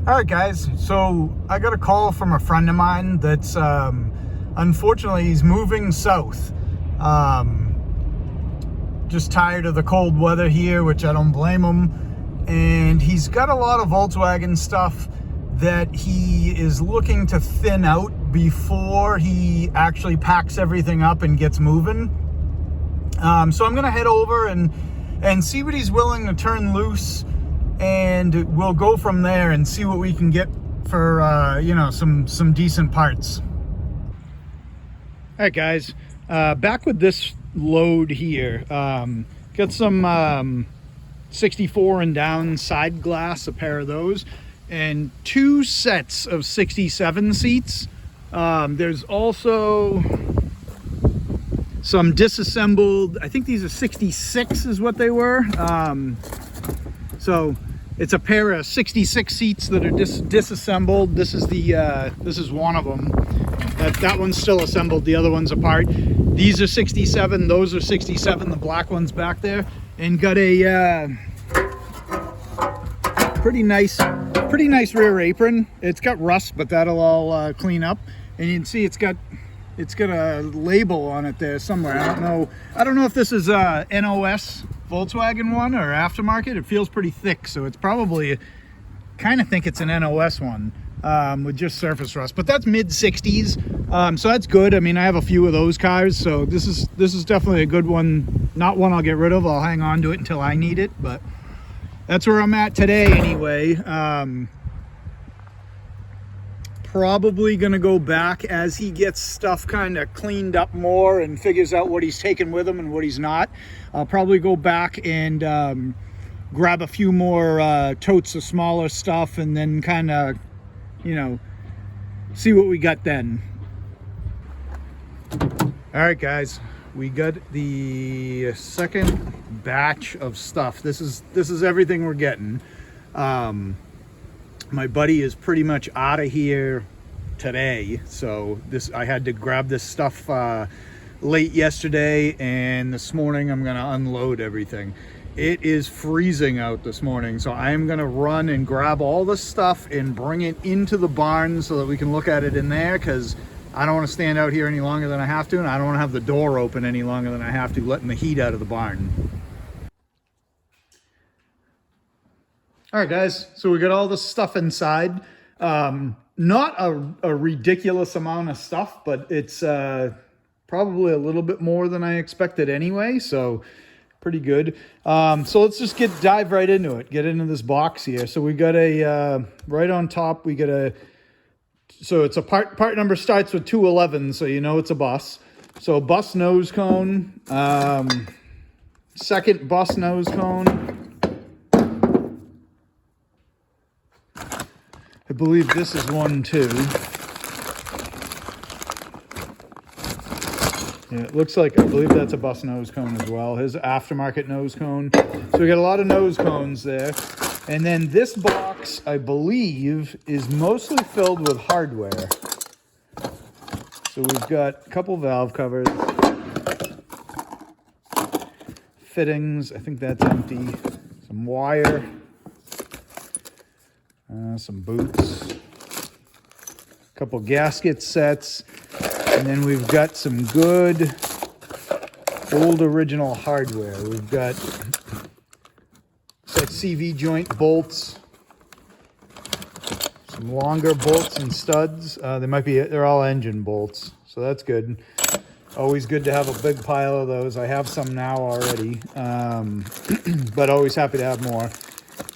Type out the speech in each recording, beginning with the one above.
All right, guys. So I got a call from a friend of mine that's unfortunately he's moving south. Just tired of the cold weather here, which I don't blame him. And he's got a lot of Volkswagen stuff that he is looking to thin out before he actually packs everything up and gets moving. So I'm gonna head over and see what he's willing to turn loose, and we'll go from there and see what we can get for some decent parts. All right, guys, back with this load here. Got some 64 and down side glass, a pair of those, and 2 sets of 67 seats. There's also some disassembled, I think these are 66 is what they were. So it's a pair of 66 seats that are disassembled. This is one of them. That one's still assembled, the other one's apart. These are 67, those are 67, the black one's back there. And got a pretty nice rear apron. It's got rust, but that'll all clean up. And you can see it's got a label on it there somewhere. I don't know if this is a NOS Volkswagen one or aftermarket. It feels pretty thick, so it's probably, kind of think it's an NOS one with just surface rust. But that's mid 60s, so that's good. I mean, I have a few of those cars, so this is definitely a good one. Not one I'll get rid of. I'll hang on to it until I need it, but that's where I'm at today anyway. Probably gonna go back as he gets stuff kind of cleaned up more and figures out what he's taking with him and what he's not. I'll probably go back and grab a few more totes of smaller stuff, and then kind of, see what we got then. All right, guys, we got the second batch of stuff. This is everything we're getting. My buddy is pretty much out of here today, so I had to grab this stuff late yesterday, and this morning I'm gonna unload everything. It is freezing out this morning, so I am gonna run and grab all the stuff and bring it into the barn so that we can look at it in there, because I don't want to stand out here any longer than I have to, and I don't want to have the door open any longer than I have to, letting the heat out of the barn. All right, guys, so we got all the stuff inside. Not a ridiculous amount of stuff, but it's probably a little bit more than I expected anyway, so pretty good. So let's just dive right into it, get into this box here. So we got right on top, we got so it's a part number starts with 211, so you know it's a bus. So bus nose cone, second bus nose cone. I believe this is one too. Yeah, it looks like, I believe that's a bus nose cone as well. His aftermarket nose cone. So we got a lot of nose cones there. And then this box, I believe, is mostly filled with hardware. So we've got a couple valve covers, fittings, I think that's empty, some wire, some boots, a couple gasket sets, and then we've got some good old original hardware. We've got CV joint bolts, some longer bolts and studs. They're all engine bolts, so that's good. Always good to have a big pile of those. I have some now already, but always happy to have more.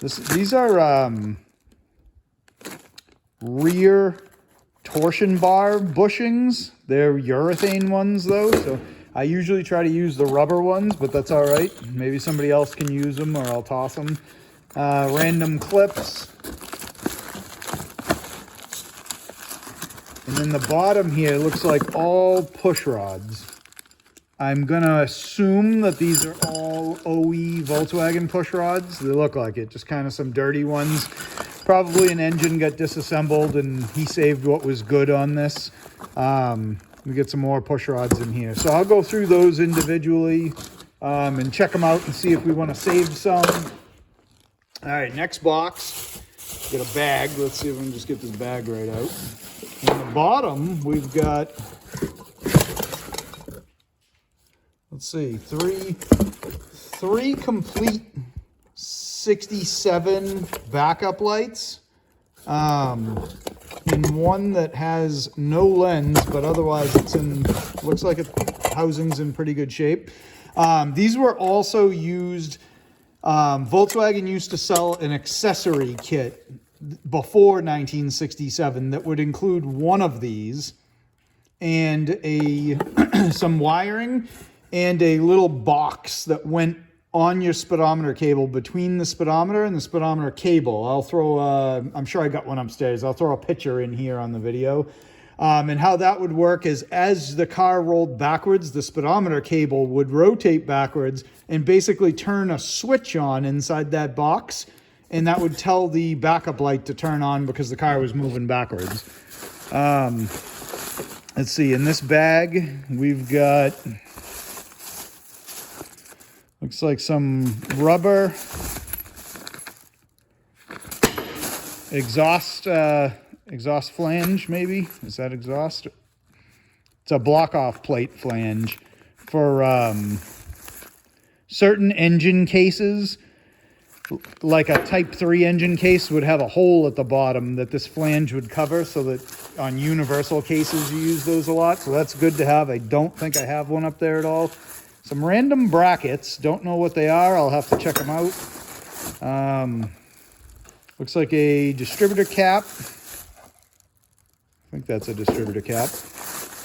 These are rear torsion bar bushings. They're urethane ones though, so I usually try to use the rubber ones, but that's all right. Maybe somebody else can use them, or I'll toss them. Random clips. And then the bottom here looks like all push rods. I'm gonna assume that these are all OE Volkswagen push rods. They look like it, just kind of some dirty ones. Probably an engine got disassembled and he saved what was good on this. We get some more push rods in here. So I'll go through those individually and check them out and see if we want to save some. All right, next box. Get a bag. Let's see if we can just get this bag right out. On the bottom, we've got, let's see, three complete 67 backup lights. And one that has no lens, but otherwise it's looks like housing's in pretty good shape. These were also used, Volkswagen used to sell an accessory kit before 1967 that would include one of these and some wiring and a little box that went on your speedometer cable, between the speedometer and the speedometer cable. I'll throw, I'm sure I got one upstairs. I'll throw a picture in here on the video. And how that would work is as the car rolled backwards, the speedometer cable would rotate backwards and basically turn a switch on inside that box. And that would tell the backup light to turn on because the car was moving backwards. Let's see, in this bag, we've got, looks like some rubber exhaust flange, maybe. Is that exhaust? It's a block-off plate flange for certain engine cases. Like a Type 3 engine case would have a hole at the bottom that this flange would cover, so that on universal cases you use those a lot. So that's good to have. I don't think I have one up there at all. Some random brackets. Don't know what they are. I'll have to check them out. Looks like a distributor cap. I think that's a distributor cap.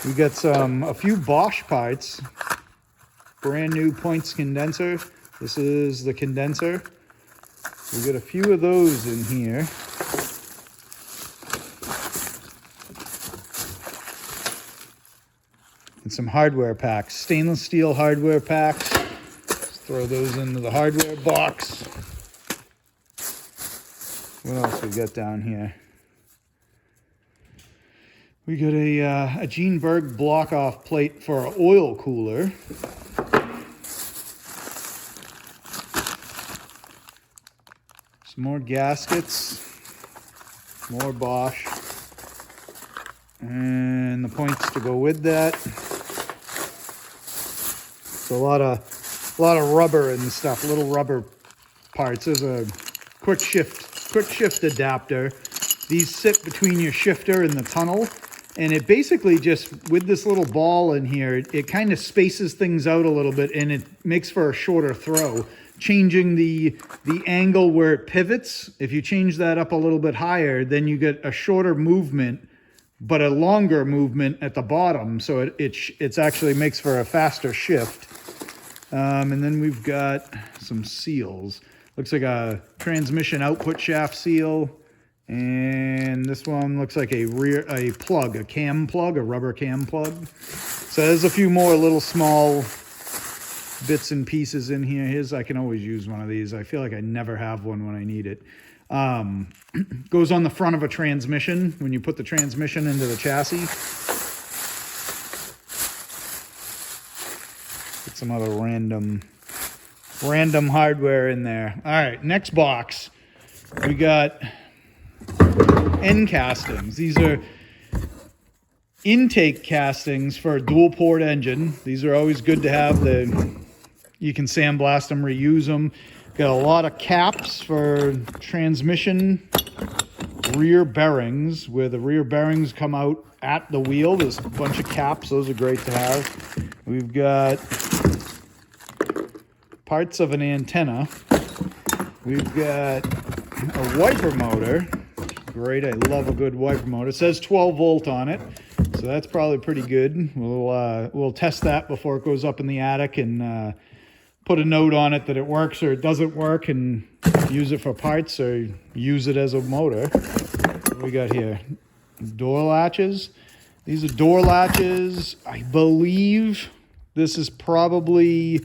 We got a few Bosch parts. Brand new points condenser. This is the condenser. We got a few of those in here. And some hardware packs, stainless steel hardware packs. Let's throw those into the hardware box. What else we got down here? We got a Gene Berg block-off plate for an oil cooler. Some more gaskets, more Bosch, and the points to go with that. So a lot of rubber and stuff, little rubber parts. There's a quick shift adapter. These sit between your shifter and the tunnel, and it basically just, with this little ball in here, it kind of spaces things out a little bit, and it makes for a shorter throw. Changing the angle where it pivots, if you change that up a little bit higher, then you get a shorter movement, but a longer movement at the bottom. So it actually makes for a faster shift. And then we've got some seals. Looks like a transmission output shaft seal. And this one looks like a cam plug, a rubber cam plug. So there's a few more little small bits and pieces in here. I can always use one of these. I feel like I never have one when I need it. Goes on the front of a transmission when you put the transmission into the chassis. Get some other random hardware in there. All right, next box. We got end castings. These are intake castings for a dual port engine. These are always good to have. You can sandblast them, reuse them. Got a lot of caps for transmission rear bearings, where the rear bearings come out at the wheel. There's a bunch of caps. Those are great to have. We've got parts of an antenna. We've got a wiper motor. Great. I love a good wiper motor. It says 12 volt on it, so that's probably pretty good. We'll test that before it goes up in the attic and put a note on it that it works or it doesn't work, and use it for parts or use it as a motor. What do we got here? Door latches. These are door latches. I believe this is probably,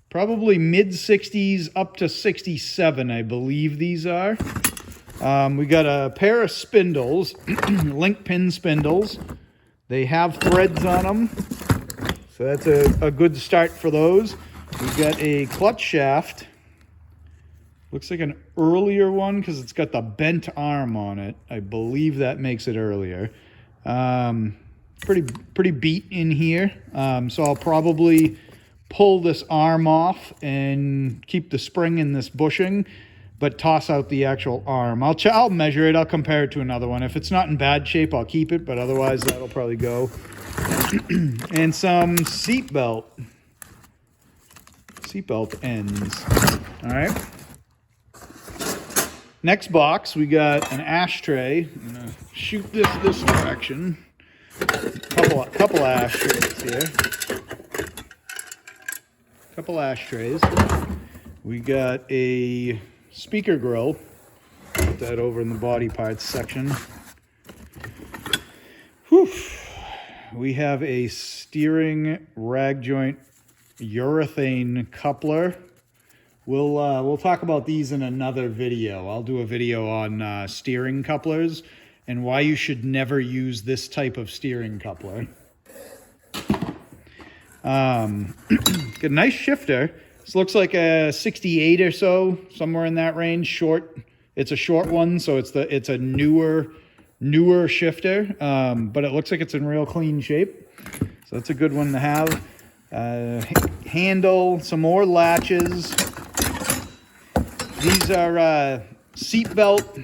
probably mid-60s up to 67, I believe these are. We got a pair of spindles, link pin spindles. They have threads on them, so that's a good start for those. We've got a clutch shaft. Looks like an earlier one because it's got the bent arm on it. I believe that makes it earlier. Pretty beat in here. So I'll probably pull this arm off and keep the spring in this bushing, but toss out the actual arm. I'll measure it. I'll compare it to another one. If it's not in bad shape, I'll keep it, but otherwise that'll probably go. And some seat belt ends. All right. Next box, we got an ashtray. I'm gonna shoot this direction. Couple ashtrays here. Couple ashtrays. We got a speaker grill. Put that over in the body parts section. Whew. We have a steering rag joint urethane coupler. We'll talk about these in another video. I'll do a video on steering couplers and why you should never use this type of steering coupler. Got a nice shifter. This looks like a 68 or so, somewhere in that range. Short. It's a short one, so it's a newer shifter, but it looks like it's in real clean shape. So that's a good one to have. Handle, some more latches. These are seat belt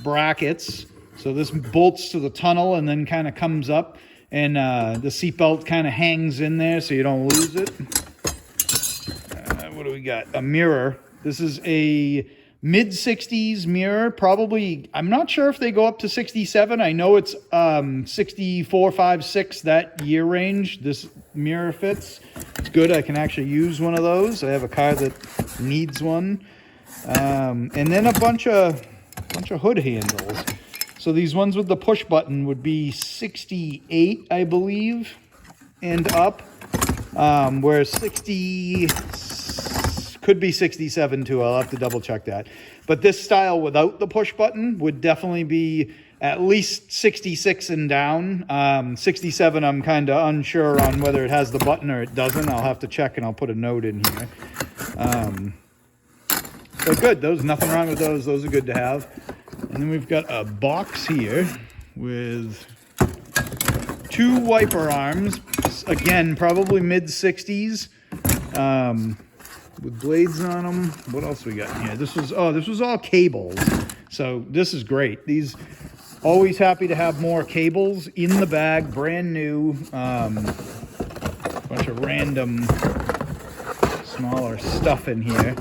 brackets. So this bolts to the tunnel and then kind of comes up, and the seat belt kind of hangs in there so you don't lose it. What do we got? A mirror. This is a mid-60s mirror. Probably, I'm not sure if they go up to 67. I know it's 64, 5, 6, that year range. This mirror fits. It's good. I can actually use one of those. I have a car that needs one. And then a bunch of hood handles. So these ones with the push button would be 68, I believe, and up. Where 60 could be 67 too. I'll have to double check that. But this style without the push button would definitely be at least 66 and down. 67, I'm kind of unsure on whether it has the button or it doesn't. I'll have to check, and I'll put a note in here. So good. Nothing wrong with those. Those are good to have. And then we've got a box here with 2 wiper arms. Again, probably mid-60s. With blades on them. What else we got in here? This was all cables. So this is great. These, always happy to have more cables in the bag, brand new. Bunch of random smaller stuff in here.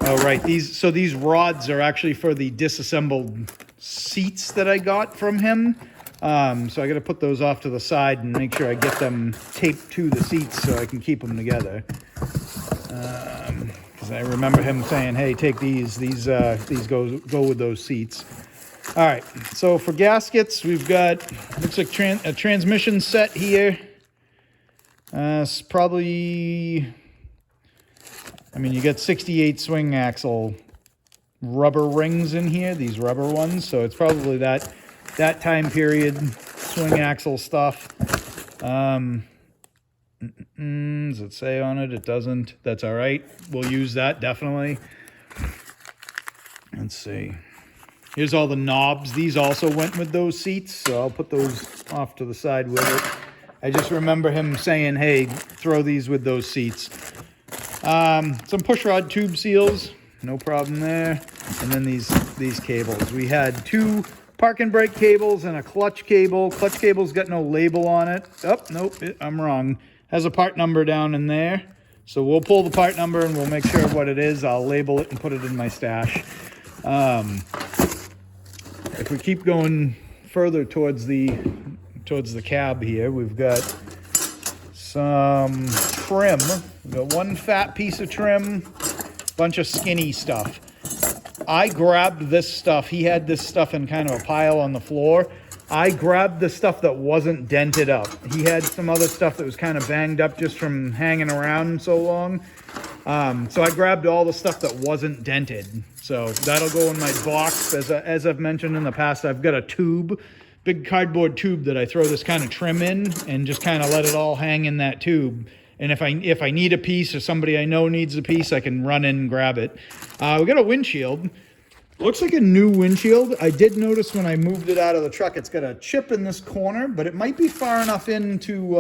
Oh, right. These rods are actually for the disassembled seats that I got from him. So I got to put those off to the side and make sure I get them taped to the seats so I can keep them together. Because I remember him saying, "Hey, take these go with those seats." All right. So for gaskets, we've got looks like a transmission set here. It's probably. I mean, you got 68 swing axle rubber rings in here, these rubber ones. So it's probably that time period swing axle stuff. Does it say on it? It doesn't. That's all right. We'll use that, definitely. Let's see. Here's all the knobs. These also went with those seats, so I'll put those off to the side with it. I just remember him saying, "Hey, throw these with those seats." Some push rod tube seals, no problem there. And then these cables. We had 2 park and brake cables and a clutch cable. Clutch cable's got no label on it. Oh, nope, I'm wrong. Has a part number down in there. So we'll pull the part number and we'll make sure what it is. I'll label it and put it in my stash. If we keep going further towards the cab here, we've got some trim. We've got 1 fat piece of trim, bunch of skinny stuff. I grabbed this stuff. He had this stuff in kind of a pile on the floor. I grabbed the stuff that wasn't dented up. He had some other stuff that was kind of banged up just from hanging around so long. So I grabbed all the stuff that wasn't dented. So that'll go in my box. As I've mentioned in the past, I've got a tube, big cardboard tube that I throw this kind of trim in and just kind of let it all hang in that tube. And if I need a piece or somebody I know needs a piece, I can run in and grab it. We got a windshield. Looks like a new windshield. I did notice when I moved it out of the truck, it's got a chip in this corner, but it might be far enough into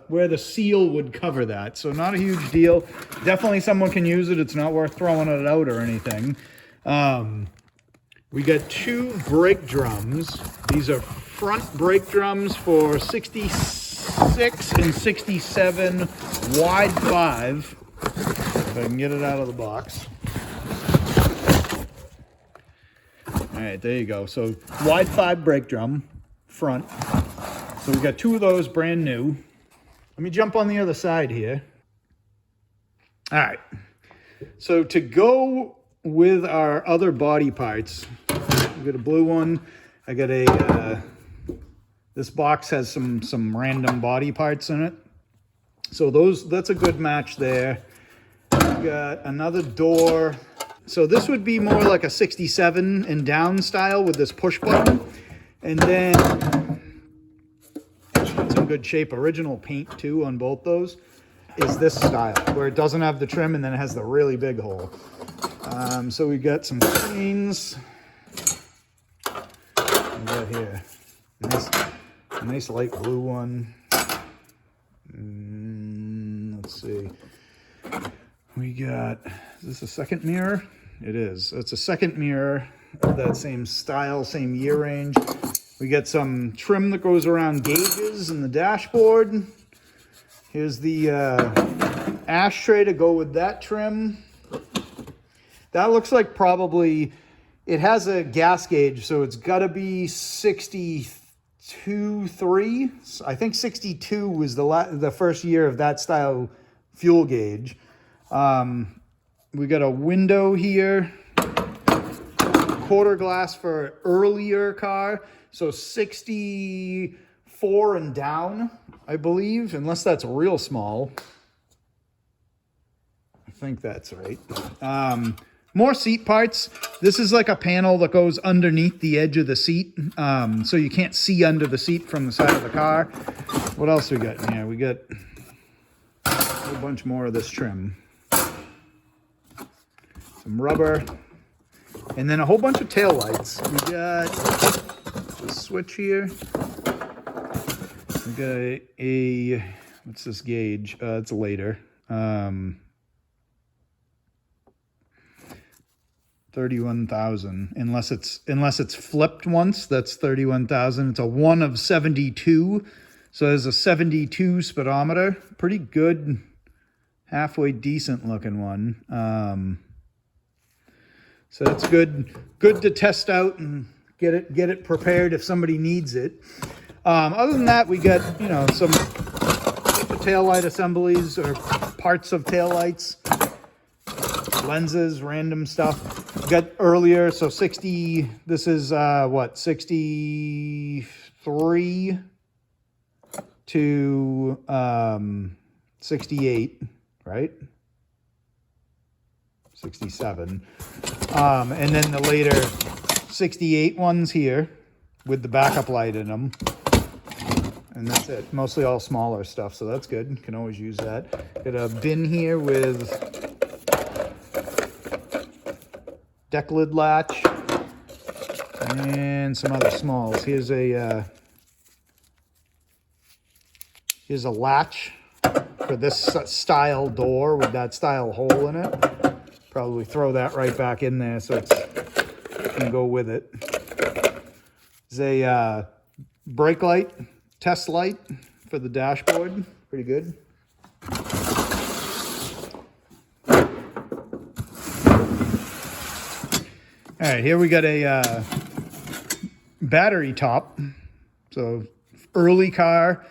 where the seal would cover that. So not a huge deal. Definitely someone can use it. It's not worth throwing it out or anything. We got 2 brake drums. These are front brake drums for 66 and 67 wide 5. If I can get it out of the box. All right, there you go. So wide 5 brake drum, front. So we got 2 of those brand new. Let me jump on the other side here. All right. So to go with our other body parts, we got a blue one. I got a, this box has some random body parts in it. So that's a good match there. We got another door. So this would be more like a 67 and down style with this push button. And then it's in good shape. Original paint too on both those is this style where it doesn't have the trim and then it has the really big hole. So we got some chains. We got here nice light blue one. Let's see. We got, is this a second mirror? It is. It's a second mirror of that same style, same year range. We got some trim that goes around gauges in the dashboard. Here's the ashtray to go with that trim. That looks like probably, it has a gas gauge, so it's got to be 62.3. I think 62 was the first year of that style fuel gauge. We got a window here, quarter glass for earlier car, so 64 and down, I believe, unless that's real small. I think that's right. More seat parts. This is like a panel that goes underneath the edge of the seat, so you can't see under the seat from the side of the car. What else we got in here? We got a whole bunch more of this trim. Some rubber, and then a whole bunch of tail lights. We got a switch here. We got a what's this gauge? It's later. 31,000. Unless it's flipped once, that's 31,000. It's a 1 of 72. So there's a 72 speedometer. Pretty good, halfway decent looking one. So that's good to test out and get it prepared if somebody needs it. Other than that, we got, some taillight assemblies or parts of taillights, lenses, random stuff. We got earlier, so 60, this is 63 to 68, right? 67. And then the later 68 ones here with the backup light in them. And that's it. Mostly all smaller stuff, so that's good. Can always use that. Got a bin here with deck lid latch and some other smalls. Here's a latch for this style door with that style hole in it. Probably throw that right back in there so it can go with it. There's a brake light, test light for the dashboard. Pretty good. All right, here we got a battery top. So early car,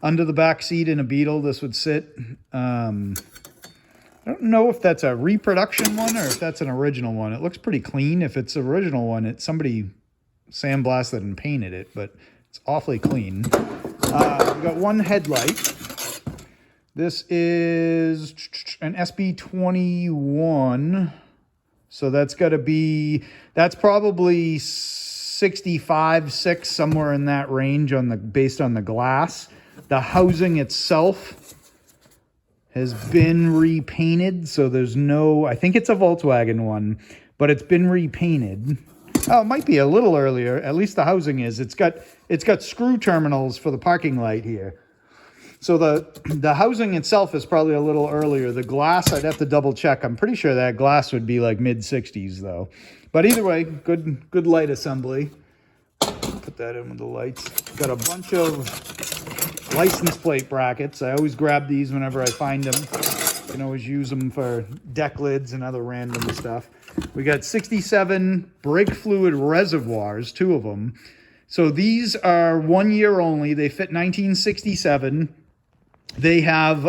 under the back seat in a Beetle, this would sit. I don't know if that's a reproduction one or if that's an original one. It looks pretty clean. If it's an original one, somebody sandblasted and painted it, but it's awfully clean. We've got one headlight. This is an SB21. So that's got to be, that's probably 65, 6, somewhere in that range based on the glass. The housing itself has been repainted. So there's no, I think it's a Volkswagen one, but it's been repainted. Oh, it might be a little earlier. At least the housing is. It's got screw terminals for the parking light here. So the housing itself is probably a little earlier. The glass, I'd have to double check. I'm pretty sure that glass would be like mid-60s though. But either way, good light assembly. Put that in with the lights. Got a bunch of license plate brackets. I always grab these whenever I find them. You can always use them for deck lids and other random stuff. We got 67 brake fluid reservoirs, 2 of them. So these are 1 year only. They fit 1967. They have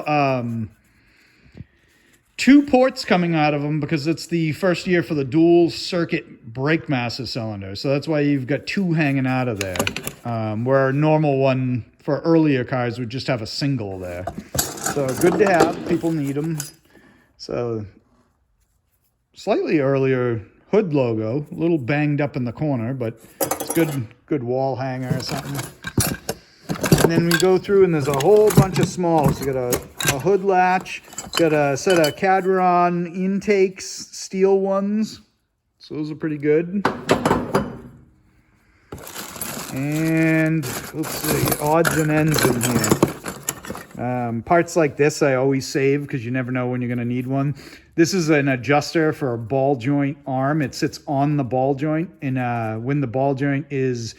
2 ports coming out of them because it's the first year for the dual circuit brake master cylinder. So that's why you've got 2 hanging out of there, where a normal one for earlier cars would just have a single there. So good to have. People need them. So slightly earlier hood logo, a little banged up in the corner, but it's good wall hanger or something. And then we go through and there's a whole bunch of smalls. You got a hood latch, got a set of Cadron intakes, steel ones. So those are pretty good. And let's see, odds and ends in here. Parts like this I always save because you never know when you're going to need one. This is an adjuster for a ball joint arm. It sits on the ball joint, and when the ball joint is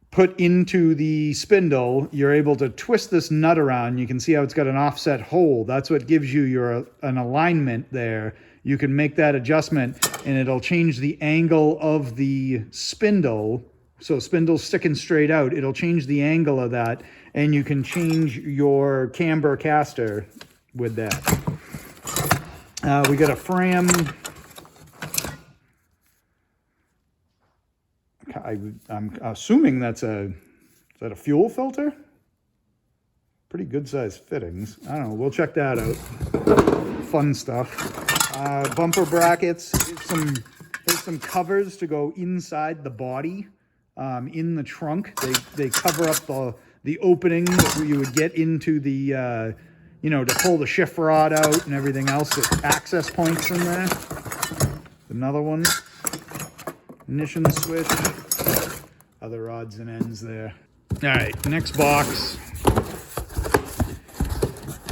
put into the spindle, you're able to twist this nut around. You can see how it's got an offset hole. That's what gives you an alignment there. You can make that adjustment and it'll change the angle of the spindle. So spindle's sticking straight out. It'll change the angle of that, and you can change your camber caster with that. We got a Fram. I'm assuming is that a fuel filter? Pretty good sized fittings. I don't know. We'll check that out. Fun stuff. Bumper brackets. There's some covers to go inside the body, in the trunk. They cover up the opening that you would get into the to pull the shift rod out and everything else. There's access points in there. Another one. Ignition switch. Other odds and ends there. All right, next box.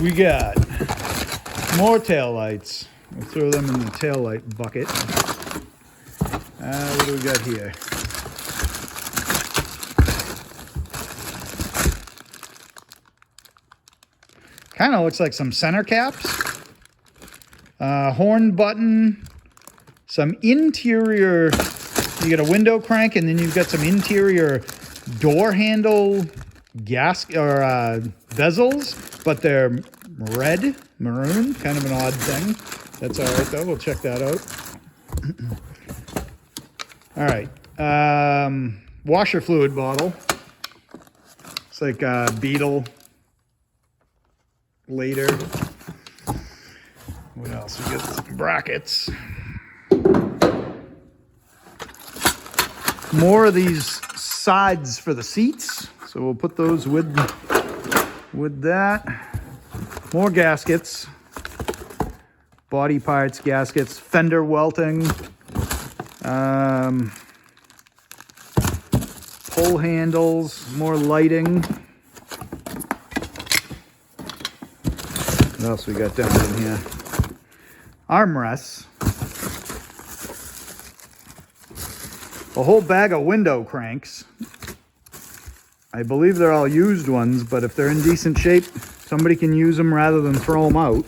We got more taillights. We'll throw them in the taillight bucket. What do we got here? Kind of looks like some center caps. Horn button. Some interior. You get a window crank, and then you've got some interior door handle bezels, but they're red, maroon, kind of an odd thing. That's all right, though. We'll check that out. All right. Washer fluid bottle. It's like Beetle. Later. What else? We got some brackets. More of these sides for the seats, so we'll put those with that. More gaskets, body parts, gaskets, fender welting, pull handles, more lighting. What else we got down in here? Armrests. A whole bag of window cranks. I believe they're all used ones, but if they're in decent shape, somebody can use them rather than throw them out.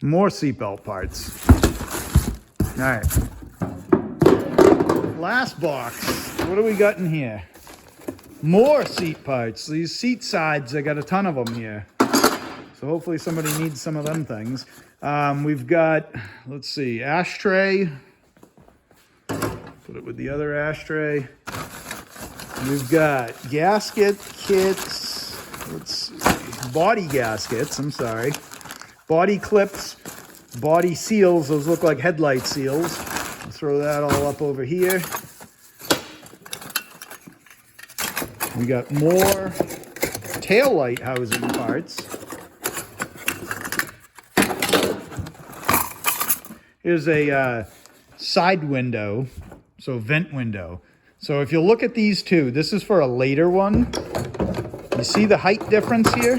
More seatbelt parts. All right. Last box. What do we got in here? More seat parts. These seat sides, I got a ton of them here. So hopefully somebody needs some of them things. We've got, let's see, ashtray. Put it with the other ashtray. We've got gasket kits. Let's see, body gaskets, I'm sorry. Body clips, body seals. Those look like headlight seals. I'll throw that all up over here. We got more tail light housing parts. Here's a side window, so vent window. So if you look at these two, this is for a later one. You see the height difference here?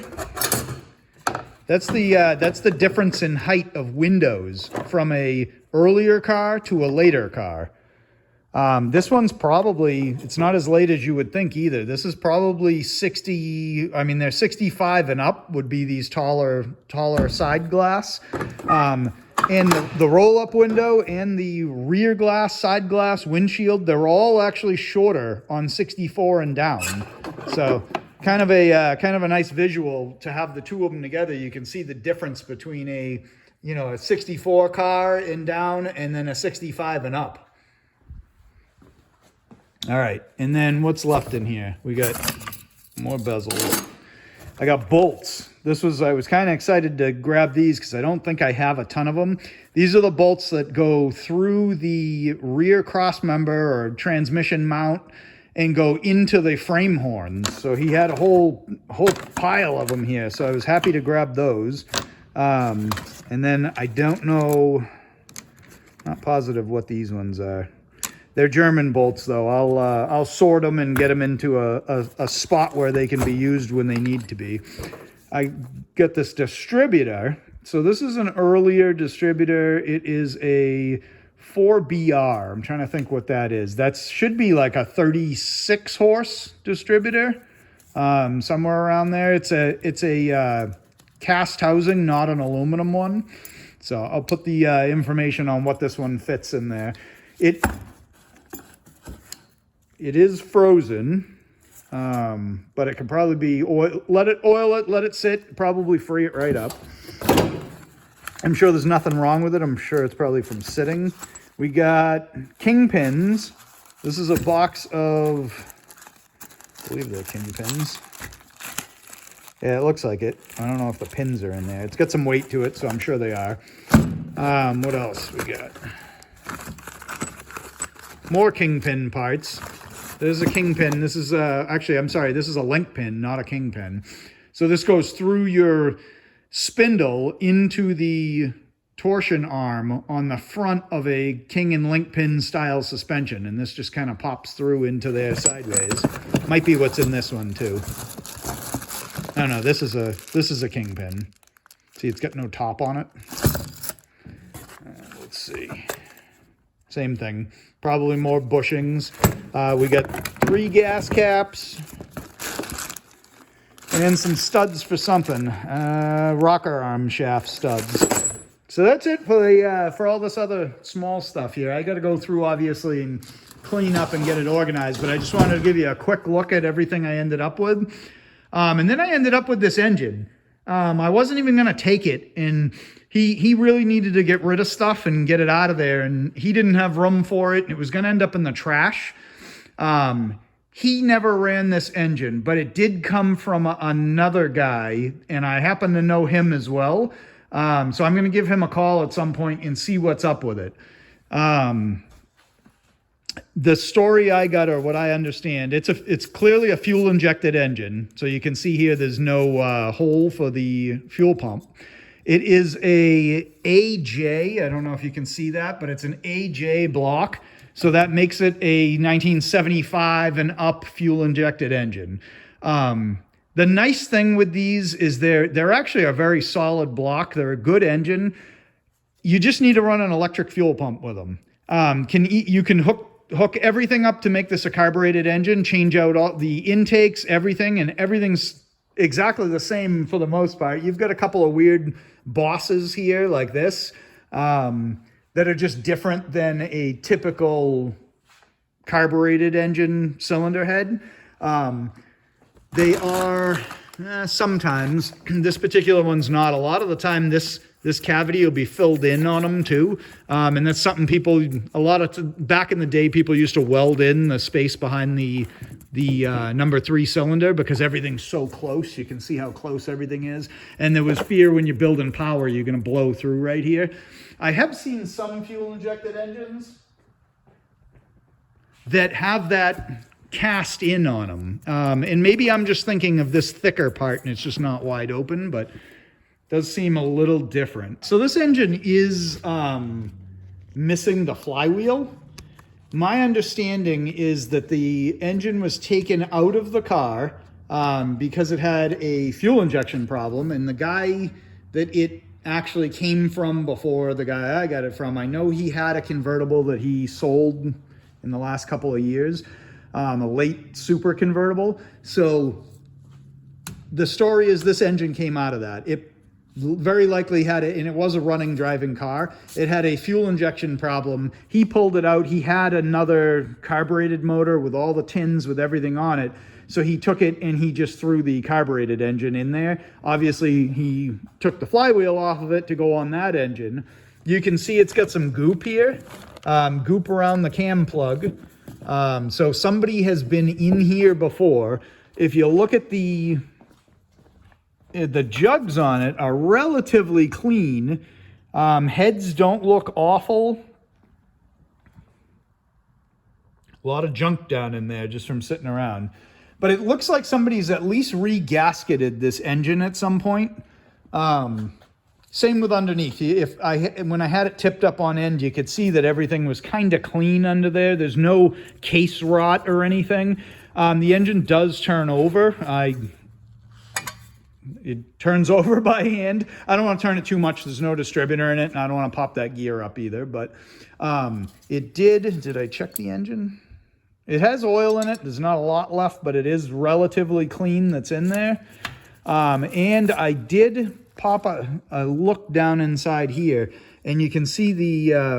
That's the difference in height of windows from a earlier car to a later car. This one's probably, it's not as late as you would think either. This is probably 60, I mean, they're 65 and up would be these taller side glass. And the roll-up window and the rear glass, side glass, windshield, they're all actually shorter on 64 and down. So kind of a nice visual to have the two of them together. You can see the difference between a 64 car and down and then a 65 and up. All right, and then what's left in here? We got more bezels. I got bolts. I was kind of excited to grab these because I don't think I have a ton of them. These are the bolts that go through the rear cross member or transmission mount and go into the frame horns. So he had a whole pile of them here. So I was happy to grab those. And then I don't know, not positive what these ones are. They're German bolts though. I'll sort them and get them into a spot where they can be used when they need to be. I got this distributor. So this is an earlier distributor. It is a 4BR. I'm trying to think what that is. That should be like a 36 horse distributor, somewhere around there. It's a cast housing, not an aluminum one. So I'll put the information on what this one fits in there. It is frozen. But it could probably be let it sit, probably free it right up. I'm sure there's nothing wrong with it. I'm sure it's probably from sitting. We got kingpins. This is a box of, I believe they're kingpins. Yeah, it looks like it. I don't know if the pins are in there. It's got some weight to it, so I'm sure they are. What else we got? More kingpin parts. There's a kingpin. This is actually, I'm sorry, this is a link pin, not a kingpin. So this goes through your spindle into the torsion arm on the front of a king and link pin style suspension. And this just kind of pops through into there sideways. Might be what's in this one too. No, this is a kingpin. See, it's got no top on it. Let's see. Same thing. Probably more bushings. We got 3 gas caps and some studs for something. Rocker arm shaft studs. So that's it for all this other small stuff here. I got to go through obviously and clean up and get it organized, but I just wanted to give you a quick look at everything I ended up with. And then I ended up with this engine. I wasn't even going to take it, and he really needed to get rid of stuff and get it out of there, and he didn't have room for it. It was going to end up in the trash. He never ran this engine, but it did come from another guy, and I happen to know him as well. So I'm going to give him a call at some point and see what's up with it. The story I got, or what I understand, it's clearly a fuel injected engine. So you can see here there's no hole for the fuel pump. It is a AJ. I don't know if you can see that, but it's an AJ block. So that makes it a 1975 and up fuel injected engine. The nice thing with these is they're actually a very solid block. They're a good engine. You just need to run an electric fuel pump with them. You can hook everything up to make this a carbureted engine, change out all the intakes, everything, and everything's exactly the same for the most part. You've got a couple of weird bosses here like this that are just different than a typical carbureted engine cylinder head. They are sometimes. This particular one's not. A lot of the time this cavity will be filled in on them too. And that's something back in the day, people used to weld in the space behind the number 3 cylinder because everything's so close. You can see how close everything is. And there was fear when you're building power, you're going to blow through right here. I have seen some fuel injected engines that have that cast in on them. And maybe I'm just thinking of this thicker part and it's just not wide open, but it does seem a little different. So this engine is missing the flywheel. My understanding is that the engine was taken out of the car because it had a fuel injection problem, and the guy that it actually came from before the guy I got it from, I know he had a convertible that he sold in the last couple of years, a late super convertible. So the story is this engine came out of that. It very likely had it, and it was a running driving car. It had a fuel injection problem. He pulled it out. He had another carbureted motor with all the tins with everything on it. So he took it and he just threw the carbureted engine in there. Obviously, he took the flywheel off of it to go on that engine. You can see it's got some goop here, goop around the cam plug. So somebody has been in here before. If you look at the jugs on it are relatively clean. Heads don't look awful. A lot of junk down in there just from sitting around. But it looks like somebody's at least re-gasketed this engine at some point. Same with underneath. When I had it tipped up on end, you could see that everything was kind of clean under there. There's no case rot or anything. The engine does turn over. It turns over by hand. I don't want to turn it too much. There's no distributor in it, and I don't want to pop that gear up either. But it did I check the engine? It has oil in it. There's not a lot left, but it is relatively clean that's in there. And I did pop a look down inside here, and you can see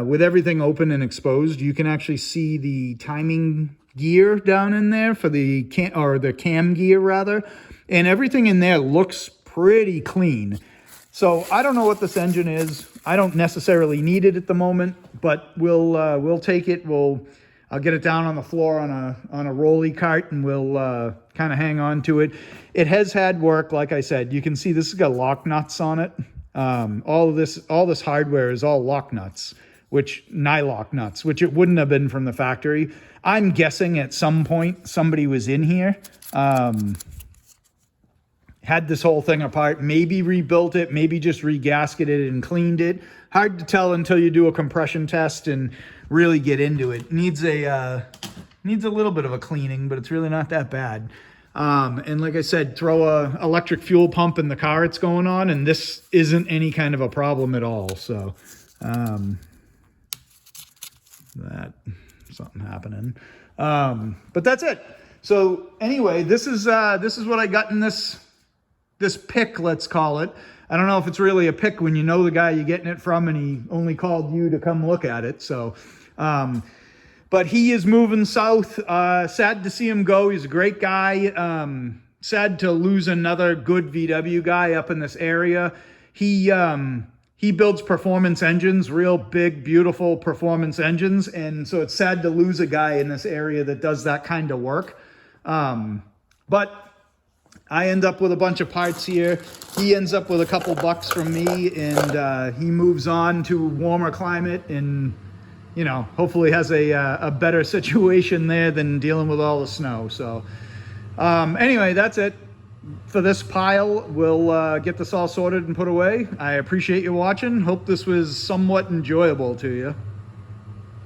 with everything open and exposed, you can actually see the timing gear down in there for the cam gear rather. And everything in there looks pretty clean. So I don't know what this engine is. I don't necessarily need it at the moment, but we'll take it. I'll get it down on the floor on a rolly cart, and we'll kind of hang on to it. It has had work, like I said. You can see this has got lock nuts on it. All this hardware is all lock nuts, nylock nuts, which it wouldn't have been from the factory. I'm guessing at some point somebody was in here, had this whole thing apart, maybe rebuilt it, maybe just regasketed it and cleaned it. Hard to tell until you do a compression test and really get into it. Needs a little bit of a cleaning, but it's really not that bad. And like I said, throw a electric fuel pump in the car it's going on, and this isn't any kind of a problem at all. So that something happening. But that's it. So anyway, this is what I got in this pick, let's call it. I don't know if it's really a pick when you know the guy you're getting it from and he only called you to come look at it. So, but he is moving south. Sad to see him go. He's a great guy. Sad to lose another good VW guy up in this area. He builds performance engines, real big, beautiful performance engines. And so it's sad to lose a guy in this area that does that kind of work. But I end up with a bunch of parts here. He ends up with a couple bucks from me, and he moves on to a warmer climate and, hopefully has a better situation there than dealing with all the snow. So anyway, that's it for this pile. We'll get this all sorted and put away. I appreciate you watching. Hope this was somewhat enjoyable to you.